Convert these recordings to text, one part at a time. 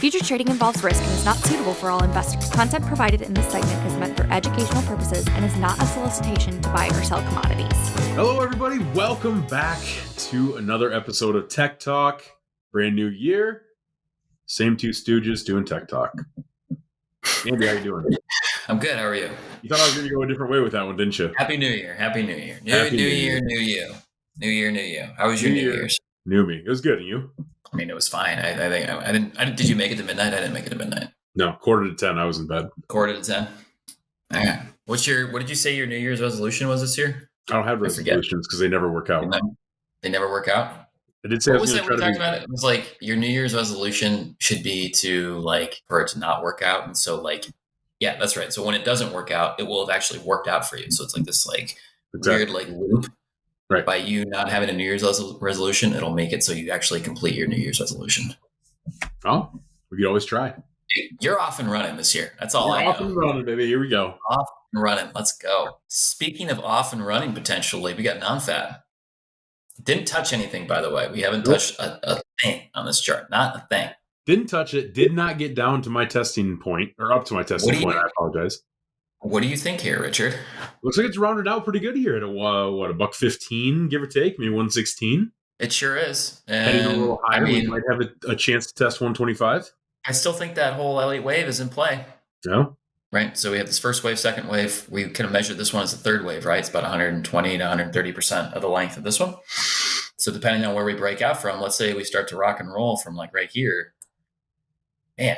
Future trading involves risk and is not suitable for all investors. Content provided in this segment is meant for educational purposes and is not a solicitation to buy or sell commodities. Hello, everybody. Welcome back to another episode of Tech Talk. Brand new year. Same two stooges doing Tech Talk. Andy, how you doing? I'm good. How are you? You thought I was going to go a different way with that one, didn't you? Happy New Year. Happy New Year. New Year, new you. New Year, new you. How was your New Year's? New me. It was good. And you? I mean, it was fine. I didn't. Did you make it to midnight? I didn't make it to midnight. No, 9:45. I was in bed. 9:45. Okay. What did you say your New Year's resolution was this year? I don't have resolutions because they never work out. They never work out? I did say what was it we talked about? It was like your New Year's resolution should be to for it to not work out. And so yeah, that's right. So when it doesn't work out, it will have actually worked out for you. So it's like this weird loop. Right. By you not having a New Year's resolution, it'll make it so you actually complete your New Year's resolution. Oh, we could always try. You're off and running this year. That's all I know. Off and running, baby. Here we go. Off and running. Let's go. Speaking of off and running potentially, we got Nonfat. Didn't touch anything, by the way. We haven't touched a thing on this chart. Not a thing. Didn't touch it. Did not get down to my testing point or up to my testing point. I apologize. What do you think here, Richard? Looks like it's rounded out pretty good here at $1.15, give or take, maybe 116. It sure is. Heading a little higher, we might have a chance to test 125. I still think that whole L8 wave is in play. No. Right. So we have this first wave, second wave. We kind of measured this one as the third wave, right? It's about 120 to 130% of the length of this one. So depending on where we break out from, let's say we start to rock and roll from right here. Man.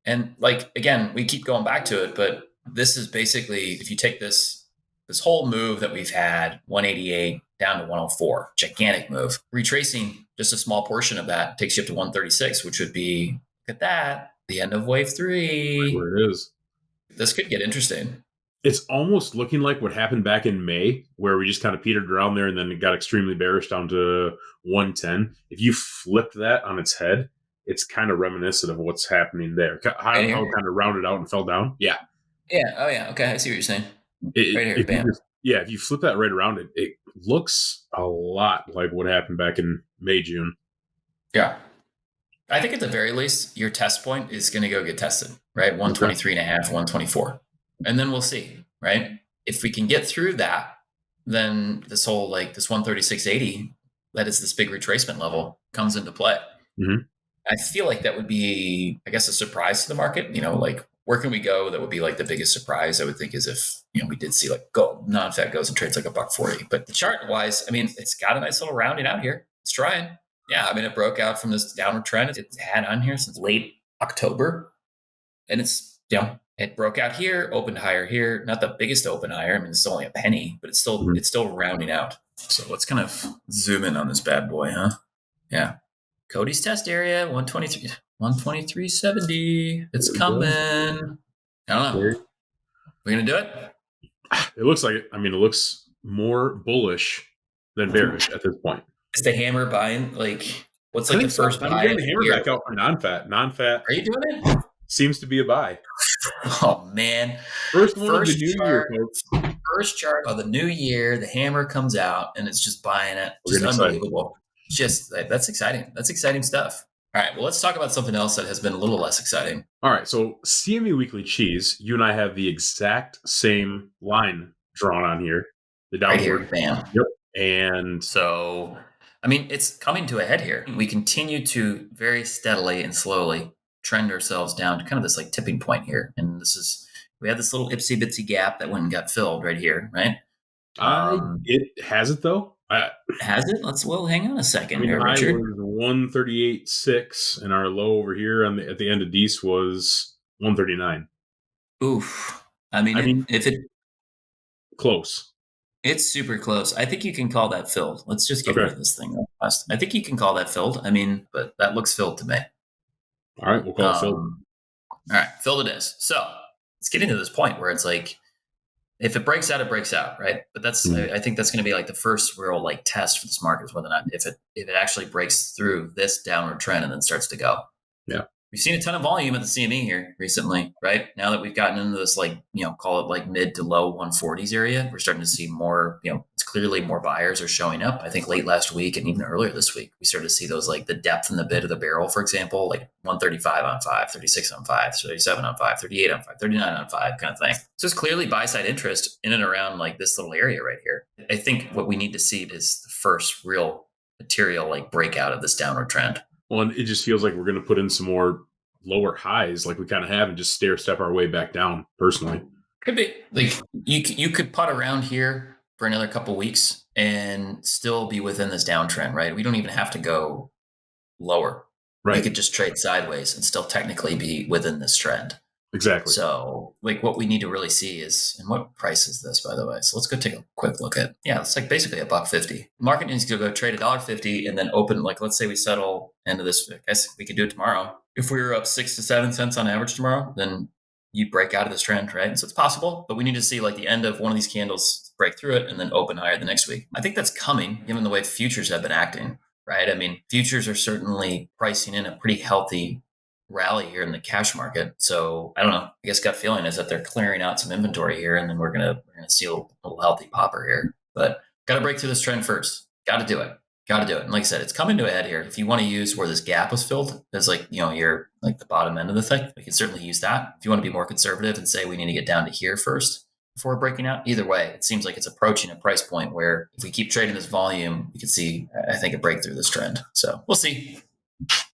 And again, we keep going back to it, but this is basically, if you take this whole move that we've had, 188 down to 104, gigantic move, retracing just a small portion of that takes you up to 136, which would be, look at that, the end of wave 3. Where it is. This could get interesting. It's almost looking like what happened back in May, where we just kind of petered around there and then it got extremely bearish down to 110. If you flipped that on its head, it's kind of reminiscent of what's happening there. How it kind of rounded out and fell down. Yeah. Yeah. Oh, yeah. Okay. I see what you're saying. Right here. Bam. If you flip that right around, it looks a lot like what happened back in May, June. Yeah. I think at the very least, your test point is going to go get tested, right? 123 and a half, 124. And then we'll see, right? If we can get through that, then this whole this 136.80, that is this big retracement level, comes into play. Mm-hmm. I feel like that would be, I guess, a surprise to the market. Where can we go? That would be the biggest surprise, I would think, is if, we did see Nonfat goes and trades $1.40. But the chart wise, it's got a nice little rounding out here. It's trying. Yeah. It broke out from this downward trend. It's had on here since late October. And it's, it broke out here, opened higher here. Not the biggest open higher. it's only a penny, but it's still rounding out. So let's kind of zoom in on this bad boy, huh? Yeah. Cody's test area, 123.70. It's coming. I don't know. We're going to do it? It looks like it. It looks more bullish than bearish at this point. Is the hammer buying? What's the first buy? I'm getting the hammer back out for Nonfat. Nonfat. Are you doing it? Seems to be a buy. Oh, man. First one of the new year, folks. First chart of the new year, the hammer comes out, and it's just buying it. Just unbelievable. That's exciting. That's exciting stuff. All right. Well, let's talk about something else that has been a little less exciting. All right. So CME Weekly Cheese, you and I have the exact same line drawn on here. The downward. Right here. Bam. Yep. And so, it's coming to a head here. We continue to very steadily and slowly trend ourselves down to kind of this tipping point here. And we had this little ipsy bitsy gap that went and got filled right here, right? It has it though. Has it? hang on a second here, Richard. Was 138.6, and our low over here at the end of Dece was 139. Oof. If it close. It's super close. I think you can call that filled. Let's just get rid of this thing. I think you can call that filled. But that looks filled to me. All right, we'll call it filled. All right, filled it is. So it's getting to this point where it's if it breaks out, it breaks out, right? But that's I think that's going to be the first real test for this market is whether or not if it actually breaks through this downward trend and then starts to go. Yeah. We've seen a ton of volume at the CME here recently, right? Now that we've gotten into this, like, call it like mid to low 140s area, we're starting to see more, it's clearly more buyers are showing up. I think late last week and even earlier this week, we started to see those, like the depth in the bid of the barrel, for example, like 135 on 5, 36 on 5, 37 on 5, 38 on 5, 39 on 5 kind of thing. So it's clearly buy side interest in and around like this little area right here. I think what we need to see is the first real material like breakout of this downward trend. Well, and it just feels like we're going to put in some more lower highs like we kind of have and just stair step our way back down, personally. Could be. Like you could putt around here for another couple weeks and still be within this downtrend, right? We don't even have to go lower. Right. We could just trade sideways and still technically be within this trend. Exactly. So like what we need to really see is, and what price is this, by the way? So let's go take a quick look at, it's like basically $1.50. Market needs to go trade $1.50 and then open, like, let's say we settle into this, I guess we could do it tomorrow. If we were up 6 to 7 cents on average tomorrow, then you break out of this trend, right? And so it's possible, but we need to see like the end of one of these candles break through it and then open higher the next week. I think that's coming given the way futures have been acting, right? I mean, futures are certainly pricing in a pretty healthy rally here in the cash market. So I don't know. I guess gut feeling is that they're clearing out some inventory here, and then we're gonna see a little healthy popper here. But got to break through this trend first. Got to do it. And like I said, it's coming to a head here. If you want to use where this gap was filled as like you're like the bottom end of the thing, we can certainly use that. If you want to be more conservative and say we need to get down to here first before breaking out, either way, it seems like it's approaching a price point where if we keep trading this volume, we can see, I think, a break through this trend. So we'll see.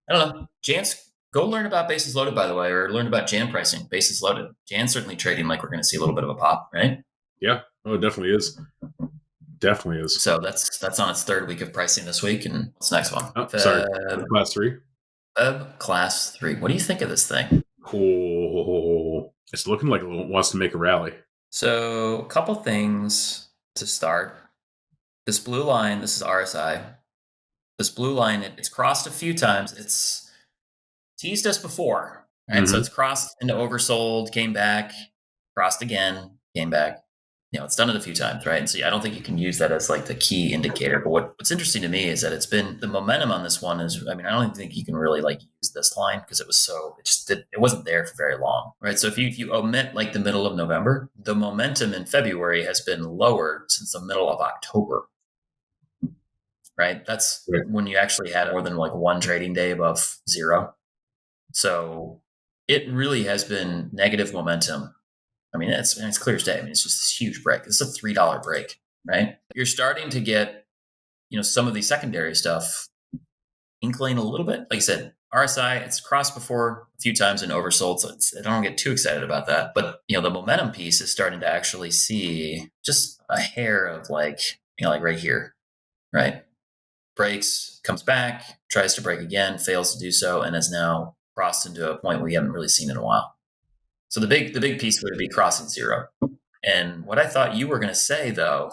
I don't know. Jance, go learn about basis loaded, by the way, or learn about Jan pricing. Basis loaded. Jan's certainly trading like we're going to see a little bit of a pop, right? Yeah. Oh, it definitely is. Definitely is. So that's on its third week of pricing this week. And what's the next one? Feb Class 3. Feb Class 3. What do you think of this thing? Oh, it's looking like it wants to make a rally. So a couple things to start. This blue line, this is RSI. This blue line, it's crossed a few times. It's teased us before, right? Mm-hmm. So it's crossed into oversold, came back, crossed again, came back. It's done it a few times, right? And so I don't think you can use that as like the key indicator. But what's interesting to me is that it's been the momentum on this one is, I mean, I don't even think you can really like use this line because it wasn't there for very long, right? So if you omit like the middle of November, the momentum in February has been lower since the middle of October, right? That's when you actually had more than like one trading day above zero. So it really has been negative momentum. I mean, it's clear as day. I mean, it's just this huge break. It's a $3 break, right? You're starting to get, some of the secondary stuff inkling a little bit. Like I said, RSI, it's crossed before a few times and oversold. So I don't get too excited about that. But, the momentum piece is starting to actually see just a hair of like right here, right? Breaks, comes back, tries to break again, fails to do so, and is now crossed into a point we haven't really seen in a while. So the big piece would be crossing zero. And what I thought you were going to say, though,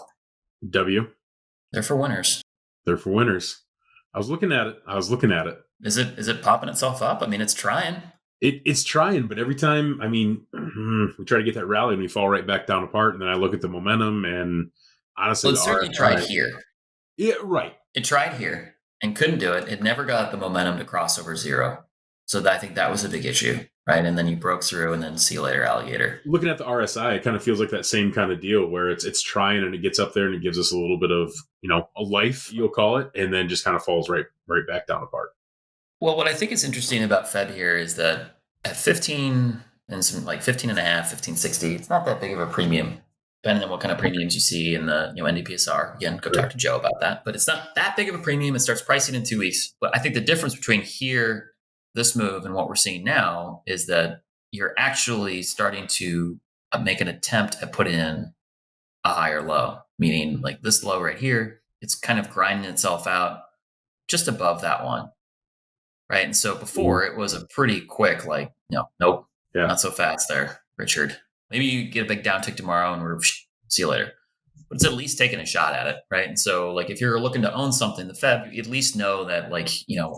they're for winners. They're for winners. I was looking at it. Is it popping itself up? I mean, it's trying. It's trying, but every time, I mean, we try to get that rally and we fall right back down apart. And then I look at the momentum, and honestly, it certainly tried here. Yeah, right. It tried here and couldn't do it. It never got the momentum to cross over zero. So I think that was a big issue, right? And then you broke through, and then see you later, alligator. Looking at the RSI, it kind of feels like that same kind of deal where it's trying and it gets up there and it gives us a little bit of, a life, you'll call it, and then just kind of falls right back down apart. Well, what I think is interesting about Feb here is that at 15 and some like 15 and a half, 1560, it's not that big of a premium, depending on what kind of premiums you see in the NDPSR. Again, go talk to Joe about that. But it's not that big of a premium. It starts pricing in 2 weeks. But I think the difference between here, this move, and what we're seeing now is that you're actually starting to make an attempt at putting in a higher low, meaning like this low right here, it's kind of grinding itself out just above that one, right? And so before it was a pretty quick, like, nope, not so fast there, Richard. Maybe you get a big downtick tomorrow and we're see you later. But it's at least taking a shot at it, right? And so like if you're looking to own something, the Fed, you at least know that like,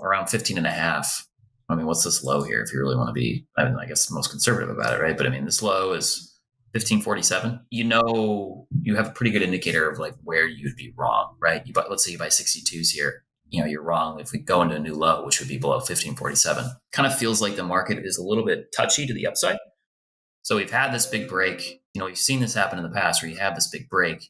around 15 and a half, I mean, what's this low here? If you really want to be, I guess, most conservative about it, right? But I mean, this low is 1547. You have a pretty good indicator of like where you'd be wrong, right? Let's say you buy 62s here. you're wrong. If we go into a new low, which would be below 1547, kind of feels like the market is a little bit touchy to the upside. So we've had this big break. We've seen this happen in the past where you have this big break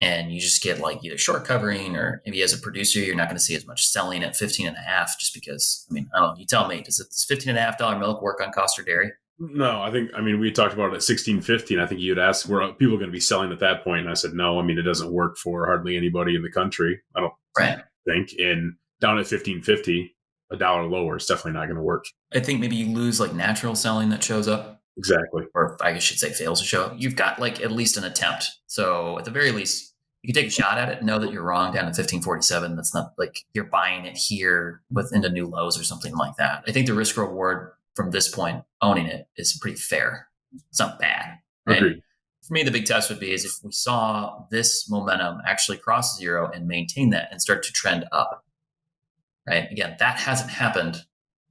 and you just get like either short covering, or maybe as a producer, you're not going to see as much selling at 15.5 just because, I don't know, you tell me, does $15.5 milk work on cost or dairy? No, we talked about it at 16.50. I think you'd ask, were people going to be selling at that point? And I said, no, it doesn't work for hardly anybody in the country. I don't think. And down at 15.50, $1 lower is definitely not going to work. I think maybe you lose like natural selling that shows up. Exactly. Or I should say fails to show up. You've got like at least an attempt. So at the very least, you can take a shot at it, know that you're wrong down at 1547. That's not like you're buying it here into new lows or something like that. I think the risk reward from this point, owning it, is pretty fair. It's not bad. Right? Agreed. For me, the big test would be is if we saw this momentum actually cross zero and maintain that and start to trend up. Right? Again, that hasn't happened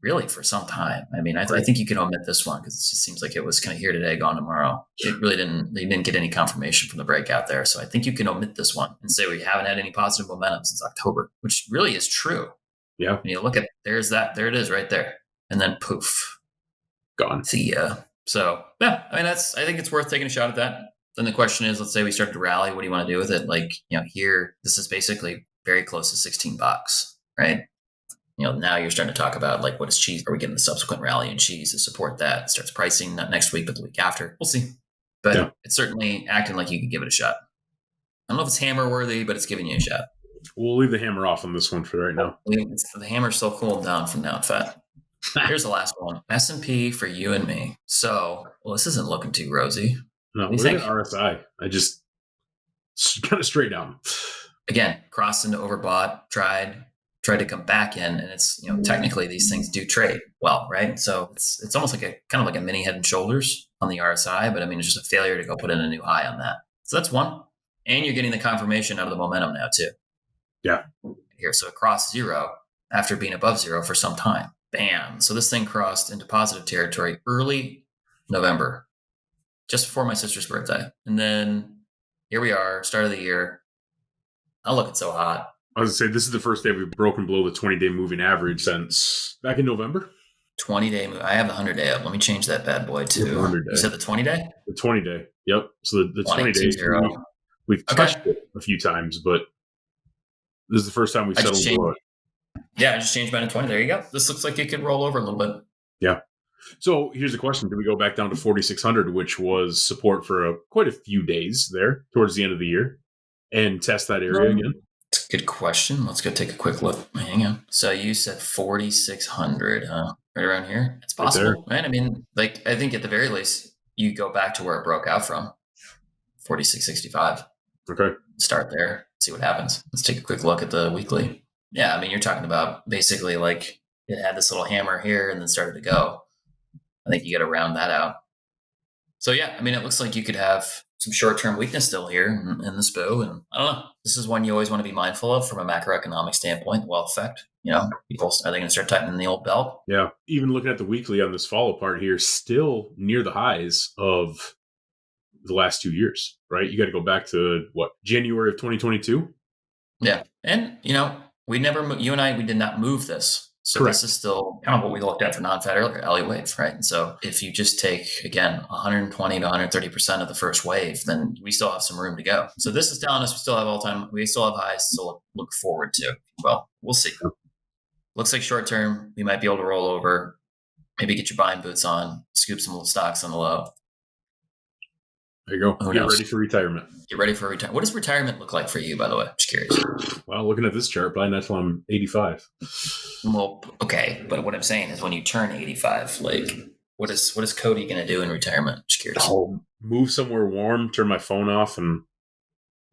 really for some time. I think you can omit this one because it just seems like it was kind of here today, gone tomorrow. It really they didn't get any confirmation from the breakout there. So I think you can omit this one and say we haven't had any positive momentum since October, which really is true. Yeah. When you look at there it is right there. And then poof. Gone. See ya. So yeah, I think it's worth taking a shot at that. Then the question is, let's say we start to rally. What do you want to do with it? Like, here, this is basically very close to $16, right? Now you're starting to talk about like, what is cheese? Are we getting the subsequent rally in cheese to support that? It starts pricing not next week, but the week after. We'll see. But It's certainly acting like you could give it a shot. I don't know if it's hammer worthy, but it's giving you a shot. We'll leave the hammer off on this one for right now. The hammer's still cooling down from Nonfat. Here's the last one. S&P for you and me. So, this isn't looking too rosy. No, look at RSI. I just kind of straight down. Again, crossed into overbought, tried to come back in, and it's technically these things do trade well, right? So it's almost like a mini Head and Shoulders on the RSI, but it's just a failure to go put in a new high on that. So that's one, and you're getting the confirmation out of the momentum now too. Yeah. Here, so it crossed zero after being above zero for some time. Bam! So this thing crossed into positive territory early November, just before my sister's birthday, and then here we are, start of the year. Not looking so hot. I was going to say, this is the first day we've broken below the 20-day moving average since back in November. 20-day move. I have the 100-day up. Let me change that bad boy to. You said the 20-day? The 20-day. Yep. So the 20 days. We've touched it a few times, but this is the first time we've settled below it. Yeah, I just changed mine to 20. There you go. This looks like it could roll over a little bit. Yeah. So here's the question. Do we go back down to 4,600, which was support for quite a few days there towards the end of the year, and test that area again? It's a good question. Let's go take a quick look. Hang on. So you said 4,600, huh? Right around here? It's possible, right? I think at the very least, you go back to where it broke out from, 4,665. Okay. Start there. See what happens. Let's take a quick look at the weekly. Yeah, you're talking about basically like it had this little hammer here and then started to go. I think you got to round that out. So yeah, it looks like you could have some short-term weakness still here in the SPO. And I don't know, this is one you always want to be mindful of from a macroeconomic standpoint, the wealth effect. People, are they going to start tightening the old belt? Yeah. Even looking at the weekly on this fall apart here, still near the highs of the last 2 years, right? You got to go back to January of 2022? Yeah. And, we did not move this. So Correct. This is still kind of what we looked at for Nonfat earlier, Elliott wave, right? And so if you just take, again, 120 to 130% of the first wave, then we still have some room to go. So this is telling us we still have highs to look forward to. Well, we'll see. Looks like short term, we might be able to roll over, maybe get your buying boots on, scoop some little stocks on the low. There you go. Get ready for retirement. Get ready for retirement. What does retirement look like for you, by the way? Just curious. Well, looking at this chart, probably not until I'm 85. Well, okay. But what I'm saying is when you turn 85, like what is Cody going to do in retirement? Just curious. I'll move somewhere warm, turn my phone off, and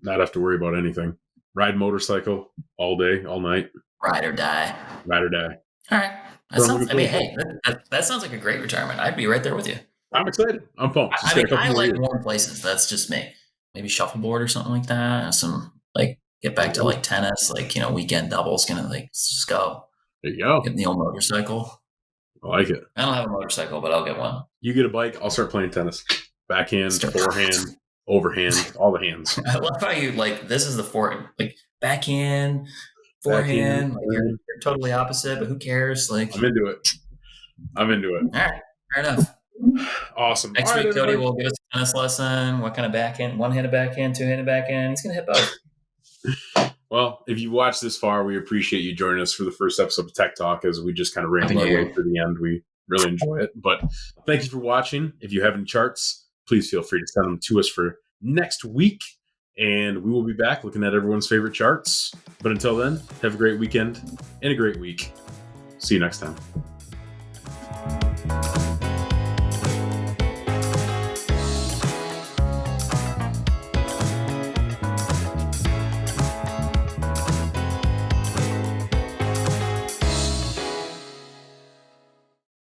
not have to worry about anything. Ride motorcycle all day, all night. Ride or die. Ride or die. All right. That sounds like a great retirement. I'd be right there with you. I'm excited. I'm pumped. I like warm places. That's just me. Maybe shuffleboard or something like that. And some get back to tennis, weekend doubles. Gonna just go. There you go. Get the old motorcycle. I like it. I don't have a motorcycle, but I'll get one. You get a bike, I'll start playing tennis. Backhand, forehand, overhand, all the hands. I love how you this is the forehand, backhand, forehand. Like you're totally opposite, but who cares? Like I'm into it. All right, fair enough. Awesome. Next week, Cody will give us a tennis lesson. What kind of backhand? One-handed backhand, two-handed backhand? He's gonna hit both. Well, if you watched this far, we appreciate you joining us for the first episode of Tech Talk as we just kind of ramble our way through the end. We really enjoy it. But thank you for watching. If you have any charts, please feel free to send them to us for next week. And we will be back looking at everyone's favorite charts. But until then, have a great weekend and a great week. See you next time.